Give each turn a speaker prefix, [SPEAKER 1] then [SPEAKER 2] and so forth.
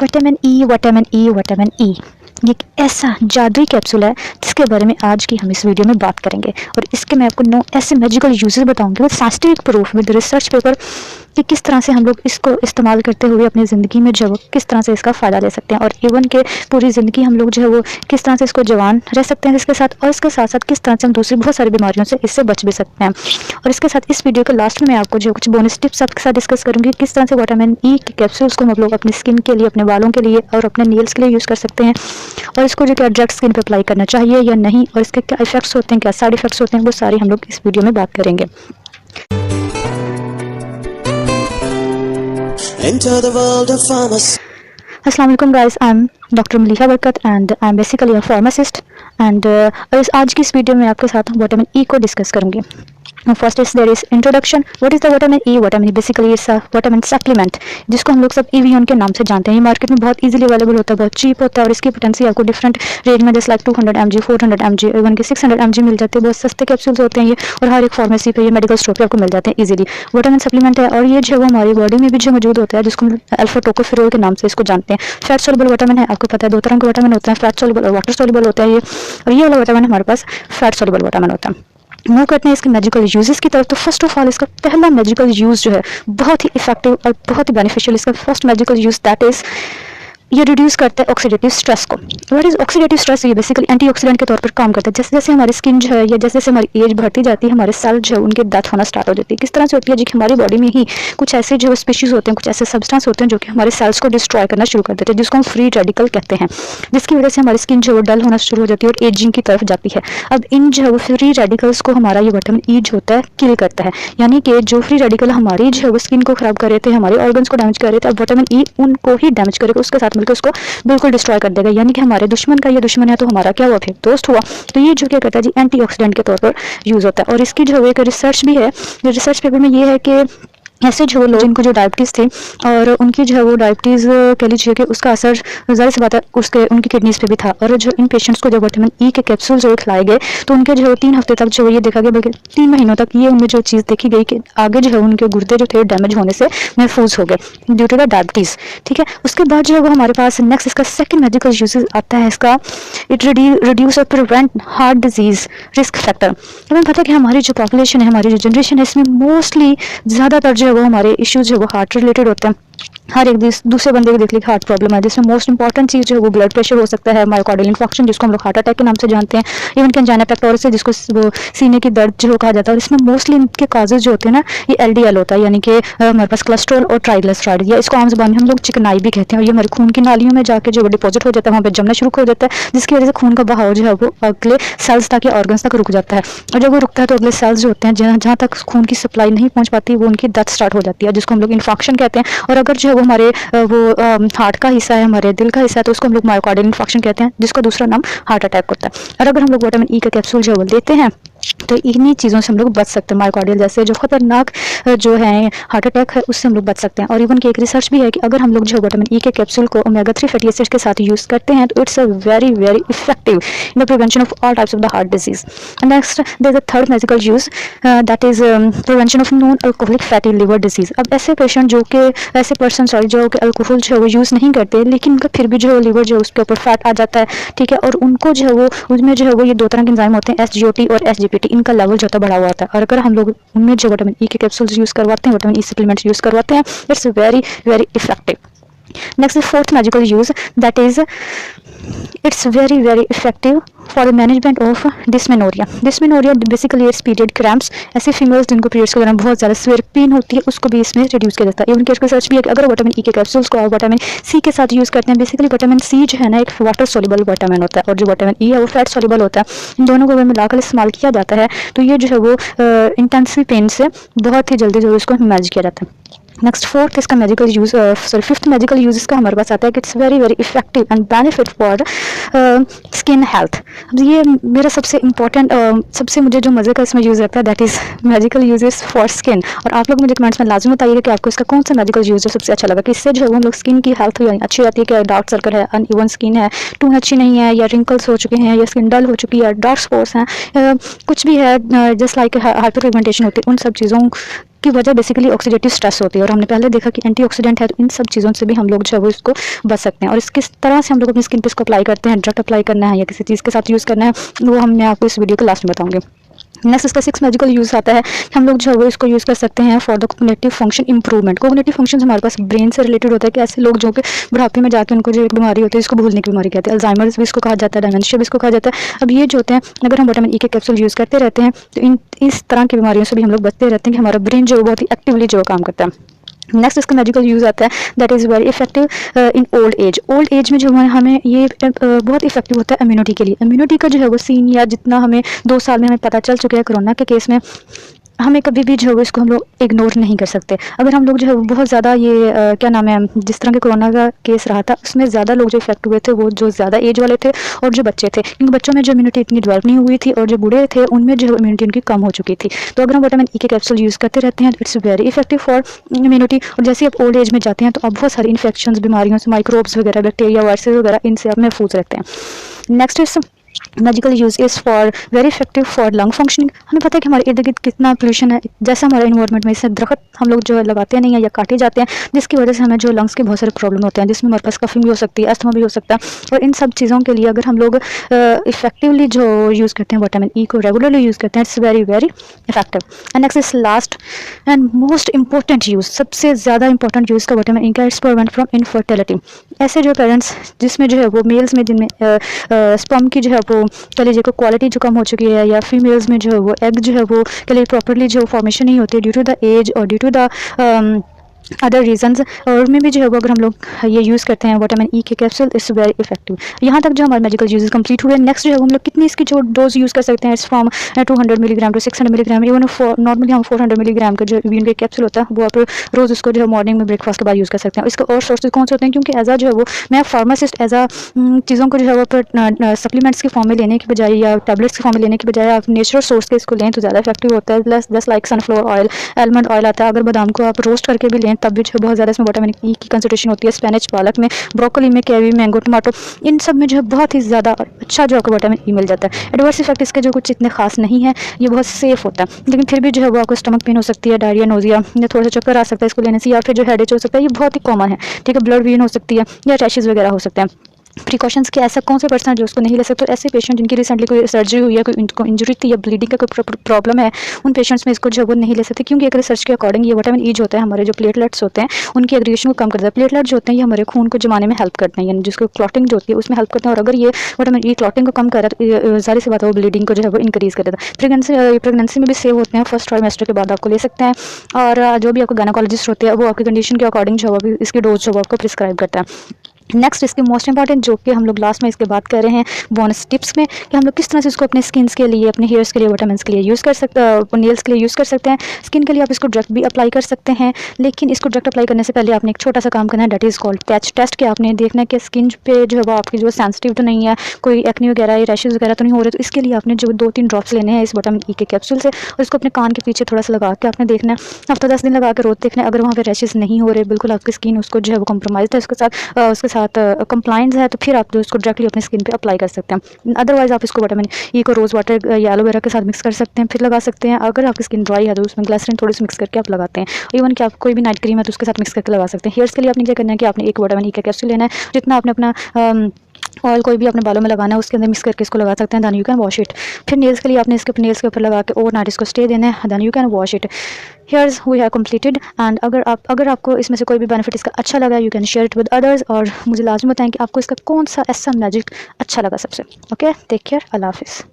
[SPEAKER 1] Vitamin E, vitamin E, vitamin E, ये एक ऐसा जादुई कैप्सूल है जिसके बारे में आज की हम इस वीडियो में बात करेंगे और इसके मैं आपको 9 ऐसे मैजिकल यूजेस बताऊंगी with scientific proof with research paper कि किस तरह से हम लोग इसको इस्तेमाल करते हुए अपनी ज़िंदगी में जो किस तरह से इसका फ़ायदा ले सकते हैं और इवन के पूरी ज़िंदगी हम लोग जो है वो किस तरह से इसको जवान रह सकते हैं इसके साथ, और इसके साथ साथ किस तरह से हम दूसरी बहुत सारी बीमारियों से इससे बच भी सकते हैं। और इसके साथ इस वीडियो के लास्ट में मैं आपको जो कुछ बोनस टिप्स आपके साथ डिस्कस करूँगी किस तरह से विटामिन ई के कैप्सूल्स को हम लोग अपनी स्किन के लिए, अपने बालों के लिए और अपने नेल्स के लिए यूज़ कर सकते हैं, और इसको जो क्या डायरेक्ट स्किन पे अप्लाई करना चाहिए या नहीं, और इसके क्या इफेक्ट्स होते हैं, क्या साइड इफेक्ट्स होते हैं, वो सारी हम लोग इस वीडियो में बात करेंगे।
[SPEAKER 2] Enter the world of pharmacy.
[SPEAKER 1] अस्सलाम वालेकुम guys, I am doctor Maliha Barkat and I am basically a pharmacist and आज की इस वीडियो में आपके साथ विटामिन ई को डिस्कस करूंगी। First is there is introduction. What is the vitamin E? Vitamin basically is a vitamin supplement जिसको हम लोग सब ईवीएन के नाम से जानते हैं। ये मार्केट में बहुत इजीली अवेलेबल होता है, बहुत चीप होता है और इसकी पोटेंसी आपको डिफरेंट रेंज में जैसे लाइक 200 mg, 400 mg, इवन के 600 mg मिल जाते हैं। बहुत सस्ते कैप्सूल्स होते हैं ये और हर एक फार्मेसी पे, ये मेडिकल स्टोर पे आपको मिल जाते हैं इजीली। विटामिन सप्लीमेंट है और ये जो है हमारी बॉडी में भी जो मौजूद होता है जिसको हम अल्फा टोकोफेरोल के नाम से इसको जानते हैं। फैट सोल्युबल विटामिन है, आपको पता है 2 तरह के विटामिन होते हैं, फैट सोल्युबल और वाटर सोल्युबल होता है ये, और ये वाला विटामिन हमारे पास फैट सोल्युबल विटामिन होता है। मूव करते हैं इसके मैजिकल यूजेस की तरफ। तो फर्स्ट ऑफ ऑल इसका पहला मैजिकल यूज जो है बहुत ही इफेक्टिव और बहुत ही बेनिफिशियल, इसका first magical use that is ये रिड्यूस करता है ऑक्सीडेटिव स्ट्रेस को। What is oxidative stress? ये बेसिकली एंटीऑक्सीडेंट के तौर पर काम करता है। जैसे जैसे हमारी स्किन जो है या जैसे जैसे हमारी एज बढ़ती जाती है, हमारे सेल जो है उनकी डेथ होना स्टार्ट हो जाती है। किस तरह से होती है जी? हमारी बॉडी में ही कुछ ऐसे जो स्पीशीज होते हैं, कुछ ऐसे सब्सटेंस होते हैं जो कि हमारे सेल्स को डिस्ट्रॉय करना शुरू कर देते हैं, जिसको हम फ्री रेडिकल कहते हैं, जिसकी वजह से हमारी स्किन जो है डल होना शुरू हो जाती है और एजिंग की तरफ जाती है। अब इन जो है वो फ्री रेडिकल्स को हमारा ये विटामिन ई जो होता है किल करता है, यानी कि जो फ्री रेडिकल हमारी जो है वो स्किन को खराब कर रहे थे, हमारे ऑर्गन्स को डैमेज कर रहे थे, अब विटामिन ई उनको ही डैमेज करेगा, उसके साथ मिलकर उसको बिल्कुल डिस्ट्रॉय कर देगा। यानी कि हमारे दुश्मन का ये दुश्मन है तो हमारा क्या हुआ? फिर दोस्त हुआ। तो ये जो क्या करता है जी, एंटीऑक्सीडेंट के तौर पर यूज होता है। और इसकी जो एक रिसर्च भी है, रिसर्च पेपर में ये है कि ऐसे जो लोग जिनको जो डायबिटीज़ थे और उनकी जो है वो डायबिटीज़ कह लीजिए कि उसका असर ज़ाहिर सी बात है उसके उनकी किडनीज़ पे भी था, और जो इन पेशेंट्स को जब विटामिन ई के कैप्सूल जो खिलाए गए तो उनके जो 3 हफ्ते तक जो ये देखा गया, बल्कि 3 महीनों तक ये उनमें जो चीज़ देखी गई कि आगे जो है उनके गुर्दे जो थे डैमेज होने से महफूज हो गए ड्यू टू द डायबिटीज़। ठीक है, उसके बाद जो है वो हमारे पास नेक्स्ट इसका सेकेंड मेडिकल यूजेस आता है इसका, इट रिड्यूस और prevent heart disease risk factor. हमें पता है कि हमारी जो पॉपुलेशन है, हमारी जो जनरेशन है, इसमें मोस्टली ज़्यादातर जो है वो हमारे इश्यूज जो वो हार्ट रिलेटेड होते हैं। हर एक दूसरे बंदे को देख लीजिए हार्ट प्रॉब्लम है, जिसमें मोस्ट इंपॉर्टेंट चीज़ जो है वो ब्लड प्रेशर हो सकता है, मायोकार्डियल इन्फेक्शन जिसको हम लोग हार्ट अटैक के नाम से जानते हैं, इवन कि एंजाइना पेक्टोरिस जिसको वो सीने की दर्द जो कहा जाता है। और इसमें मोस्टली इनके काजेज जो होते हैं ना, ये एलडीएल होता है, यानी कि हमारे पास कोलेस्ट्रॉल और ट्राइग्लिसराइड, या इसको आम ज़बान में हम लोग चिकनाई भी कहते हैं। और ये हमारे खून की नालियों में जाके जो डिपॉजिट हो जाता है, वहाँ पर जमना शुरू हो जाता है, जिसकी वजह से खून का बहाव जो है वो अगले सेल्स तक या ऑर्गन्स तक रुक जाता है। और जब वो रुकता है तो अगले सेल्स जो होते हैं जहाँ तक खून की सप्लाई नहीं पहुँच पाती, वो उनकी डेथ स्टार्ट हो जाती है, जिसको हम लोग इन्फेक्शन कहते हैं। और अगर जो है वो हमारे वो हार्ट का हिस्सा है, हमारे दिल का हिस्सा है, तो उसको हम लोग मायोकार्डियल इन्फेक्शन कहते हैं, जिसका दूसरा नाम हार्ट अटैक होता है। और अगर हम लोग विटामिन ई का कैप्सूल जो है लेते हैं तो इन्हीं चीज़ों से हम लोग बच सकते हैं। मायोकार्डियल जैसे जो खतरनाक जो है हार्ट अटैक है, उससे हम लोग बच सकते हैं। और इवन की एक रिसर्च भी है कि अगर हम लोग जो विटामिन ई के कैप्सूल को ओमेगा 3 फैटी एसिड्स के साथ यूज़ करते हैं तो it's a very very effective in the prevention of all types of the heart disease. Next there is a third medical use that is prevention of non alcoholic fatty liver disease. अब ऐसे patient जो कि ऐसे person जो कि alcohol जो है वो यूज़ नहीं करते, लेकिन उनका फिर भी जो है लिवर जो है उसके ऊपर फैट आ जाता है, ठीक है, और उनको जो है वो उसमें जो है वो ये 2 तरह के एंजाइम होते हैं, एसजीओटी और एसजीपीटी, इनका लेवल जो बढ़ा हुआ होता है। और अगर हम लोग उनमें जो विटामिन ई के कैप्सूल्स यूज़ करवाते हैं, विटामिन ई सप्लीमेंट्स यूज़ करवाते हैं, it's very very effective. Next fourth magical use that is it's very very effective for the management of dysmenorrhoea. Dysmenorrhoea basically it's period cramps. ऐसे females जिनको periods के दौरान बहुत ज़्यादा सिवियर पेन होती है, उसको भी इसमें रिड्यूस किया जाता है। इवन की रिसर्च भी है कि अगर विटामिन ई के कैप्सूल्स को आप विटामिन सी के साथ यूज़ करते हैं, बेसिकली विटामिन सी जो है ना एक वाटर सोल्युबल विटामिन होता है और जो विटामिन ई है वो फैट सोल्युबल होता है। इन दोनों को अगर मिलाकर इस्तेमाल किया जाता है तो ये जो है वो इंटेंसिव पेन से बहुत ही जल्दी जो इसको मैनेज किया जाता है। नेक्स्ट फोर्थ इसका medical use fifth medical use इसका हमारे पास आता है कि it's very very effective and benefit for skin health. ये मेरा सबसे इम्पोर्टेंट सबसे मुझे जो मज़े का इसमें यूज़ रहता है that is medical uses for skin. और आप लोग मुझे कमेंट्स में लाजमी बताइएगा कि आपको इसका कौन सा मेडिकल यूज सबसे अच्छा लगा, कि इससे जो है हम लोग स्किन की हेल्थ अच्छी रहती है, कि डार्क सर्कल है, अनइवन स्किन है, टोन अच्छी नहीं है, या रिंकल्स हो चुके हैं, या स्किन डल हो चुकी है, डार्क स्पॉट्स हैं, कुछ भी है, जस्ट लाइक हाइपर पिगमेंटेशन होती है, उन सब चीज़ों इसकी वजह बेसिकली ऑक्सीडेटिव स्ट्रेस होती है, और हमने पहले देखा कि एंटीऑक्सीडेंट है, तो इन सब चीज़ों से भी हम लोग जो है वो इसको बच सकते हैं। और इस किस तरह से हम लोग अपनी स्किन पे इसको अप्लाई करते हैं, डायरेक्ट अप्लाई करना है या किसी चीज़ के साथ यूज़ करना है, वो मैं आपको इस वीडियो के लास्ट में बताऊँगी। नेक्स्ट इसका 6 मैजिकल यूज़ आता है कि हम लोग जो है वो इसको यूज़ कर सकते हैं for the cognitive function improvement. Cognitive function हमारे पास ब्रेन से रिलेटेड होता है कि ऐसे लोग जो कि बुढ़ापे में जाके उनको जो एक बीमारी होती है, इसको भूलने की बीमारी कहते हैं, अल्जाइमर्स भी इसको कहा जाता है, डायमेंशिया भी इसको कहा जाता है। अब ये जो होते हैं, अगर हम विटामिन ई के कैप्सूल यूज़ करते रहते हैं तो इस तरह की बीमारियों से भी हम लोग बचते रहते हैं कि हमारा ब्रेन जो है बहुत ही एक्टिवली जो काम करता है। नेक्स्ट इसका मैजिकल यूज़ आता है that is very effective in old age. Old age में जो हमें ये बहुत इफेक्टिव होता है इम्यूनिटी के लिए। इम्यूनिटी का जो है वो सीन या जितना हमें 2 साल में हमें पता चल चुका है कोरोना के केस में, हमें कभी भी जो है इसको हम लोग इग्नोर नहीं कर सकते। अगर हम लोग जो है बहुत ज़्यादा ये क्या नाम है, जिस तरह के कोरोना का केस रहा था उसमें ज़्यादा लोग जो इफेक्ट हुए थे वो जो ज़्यादा एज वाले थे और जो बच्चे थे, क्योंकि बच्चों में जो इम्यूनिटी इतनी डेवलप नहीं हुई थी और जो बूढ़े थे उनमें जो इम्यूनिटी उनकी कम हो चुकी थी। तो अगर हम विटामिन ई के कैप्सूल यूज़ करते रहते हैं तो it's very effective for immunity. और जैसे आप ओल्ड एज में जाते हैं तो आप बहुत सारी इन्फेक्शन बीमारियों से, माइक्रोब्स वगैरह, बैक्टीरिया, वायरसेस वगैरह, इनसे आप महफूज रहते हैं। नेक्स्ट इस magical use is for very effective for lung functioning. हमें पता है कि हमारे इर्द गिर्द कितना पोल्यूशन है, जैसा हमारे इन्वायरमेंट में इससे दरख्त हम लोग जो है लगाते नहीं है या काटे जाते हैं, जिसकी वजह से हमें जो लंग्स के बहुत सारे प्रॉब्लम होते हैं, जिसमें हमारे पास कफिंग भी हो सकती है, अस्थमा भी हो सकता है। और इन सब चीज़ों के लिए अगर हम लोग इफेक्टिवली जो यूज़ करते हैं विटामिन ई को, रेगुलरली यूज़ करते हैं, it's very very effective. And next is last and most important use, सबसे ज़्यादा इंपॉर्टेंट यूज़ का विटामिन ई का, इट्स प्रिवेंट फ्रॉम इनफर्टिलिटी। ऐसे जो पेरेंट्स जिसमें जो है वो मेल्स में जिनमें स्पर्म की जो है वो कह लीजिए को क्वालिटी जो कम हो चुकी है, या फीमेल्स में जो है वो एग जो है वो कह लीजिए प्रॉपरली जो फॉर्मेशन नहीं होती है ड्यू टू द एज और due to the other reasons, और उनमें भी जो है वो अगर हम लोग ये यूज़ करते हैं विटामिन ई के कैप्सूल, इट्स वेरी इफेक्टिव। यहाँ तक जो हमारे मेडिकल यूज़ कंप्लीट हुए। नेक्स्ट जो है वो हम लोग कितनी इसकी जो डोज यूज़ कर सकते हैं, it's from 200 milligram to 600 milligram, even normally हम 400 मिलीग्राम का जो वीन के कैप्सूल होता है वो आप रोज़ उसको जो है मॉर्निंग में ब्रेकफास्ट के बाद यूज़ कर सकते हैं। इसके और सोर्सेज कौन से होते हैं, क्योंकि एज आ जो है वो मैं फार्मासिस्ट एज आ चीज़ों को जो है वो सप्लीमेंट्स की फॉर्म में लेने की बजाय या टैबलेट्स की फॉर्म में लेने की बजाय आप नेचुरल सोर्स के इसको लें तो ज़्यादा इफेक्टिव होता है। Just like sunflower oil, almond oil आता है, अगर बादाम को आप रोस्ट करके भी लें तब भी जो बहुत ज़्यादा इसमें विटामिन ई की कंसंट्रेशन होती है। स्पेनिश, पालक में, ब्रोकली में, कैवी, मैंगो, टमाटो, इन सब में जो है बहुत ही ज़्यादा अच्छा जो आपको विटामिन ई मिल जाता है। एडवर्स इफेक्ट इसके जो कुछ इतने खास नहीं है, ये बहुत सेफ होता है, लेकिन फिर भी जो है वो आपको स्टमक पेन हो सकती है, डायरिया, नोजिया या थोड़ा सा चक्कर आ सकता है इसको लेने से, या फिर जो हेडेक हो सकता है, ये बहुत ही कॉमन है, ठीक है। ब्लड वीन हो सकती है या रैशेज वगैरह हो सकते हैं। प्रिकॉशंस के ऐसा कौन से पर्सन है जो उसको नहीं ले सकते, तो ऐसे पेशेंट जिनकी रिसेंटली कोई सर्जरी हुई है, कोई इनको इंजरी थी या ब्लीडिंग का कोई प्रॉब्लम है, उन पेशेंट्स में इसको जो है वो नहीं ले सकते, क्योंकि एक रिसर्च के अकॉर्डिंग ये विटामिन ई जो होता है हमारे जो प्लेटलेट्स होते हैं उनकी एग्रीगेशन को कम करता है। प्लेटलेट जो होते हैं ये हमारे खून को जमाने में हेल्प करते हैं, यानी जिसको क्लॉटिंग जो होती है उसमें हेल्प करते हैं, और अगर ये विटामिन ई क्लॉटिंग को कम कर रहा है तो जाहिर सी बात है वो ब्लीडिंग को जो है वो इंक्रीज़ कर देता है। प्रेगनेंसी में भी सेव होते हैं, फर्स्ट ट्राइमेस्टर के बाद आपको ले सकते हैं, और जो भी आपको गायनेकोलॉजिस्ट होते हैं वो आपकी कंडीशन के अकॉर्डिंग जो है इसकी डोज जो है आपको प्रिस्क्राइब करता है। नेक्स्ट इसकी मोस्ट इंपॉर्टेंट जो कि हम लोग लास्ट में इसके बात कर रहे हैं बोनस टिप्स में, कि हम लोग किस तरह से इसको अपने स्किन्स के लिए, अपने हेयर्स के लिए, विटामिन के लिए यूज़ कर सकते हैं, नेल्स के लिए यूज़ कर सकते हैं। स्किन के लिए आप इसको डायरेक्ट भी अप्लाई कर सकते हैं, लेकिन इसको डायरेक्ट अप्लाई करने से पहले आपने एक छोटा सा काम करना है, that is called patch test, के आपने देखना है कि स्किन पे जो है वो आपकी जो सेंसिटिव तो नहीं है, कोई एक्ने वगैरह या रैशेज वगैरह तो नहीं हो रहे। तो इसके लिए आपने जो 2-3 ड्रॉप्स लेने हैं इस विटामिन ई के कैप्सूल से, और इसको अपने कान के पीछे थोड़ा सा लगा के आपने देखना है, हफ्ता 10 दिन लगा के रोज देखना है। अगर वहाँ पे रैशेज नहीं हो रहे, बिल्कुल आपकी स्किन उसको जो है वो कम्प्रोमाइज है, उसके साथ कंप्लाइंस है, तो फिर आप जो इसको डायरेक्टली अपनी स्किन पे अप्लाई कर सकते हैं। अदरवाइज आप इसको विटामिन ई को रोज़ वाटर या एलोवेरा के साथ मिक्स कर सकते हैं, फिर लगा सकते हैं। अगर आपकी स्किन ड्राई है तो उसमें ग्लिसरीन थोड़ी सी मिक्स करके आप लगाते हैं। इवन कि आप कोई भी नाइट क्रीम है तो उसके साथ मिक्स करके लगा सकते हैं। हेयर्स के लिए आपने क्या करना है कि आपने एक विटामिन ई का कैप्सूल लेना है, जितना आपने अपना ऑयल कोई भी अपने बालों में लगाना है उसके अंदर मिक्स करके इसको लगा सकते हैं, then you can wash it. फिर नेल्स के लिए आपने इसके नेल्स के ऊपर लगा के ओवरनाइट इसको स्टे देना है, then you can wash it. Here's we have completed. And अगर आपको इसमें से कोई भी बेनिफिट इसका अच्छा लगा, you can share it with others, और मुझे लाजमी बताएं कि आपको इसका कौन सा ऐसा मैजिक अच्छा लगा सबसे। ओके, टेक केयर, अल्लाह हाफिज़।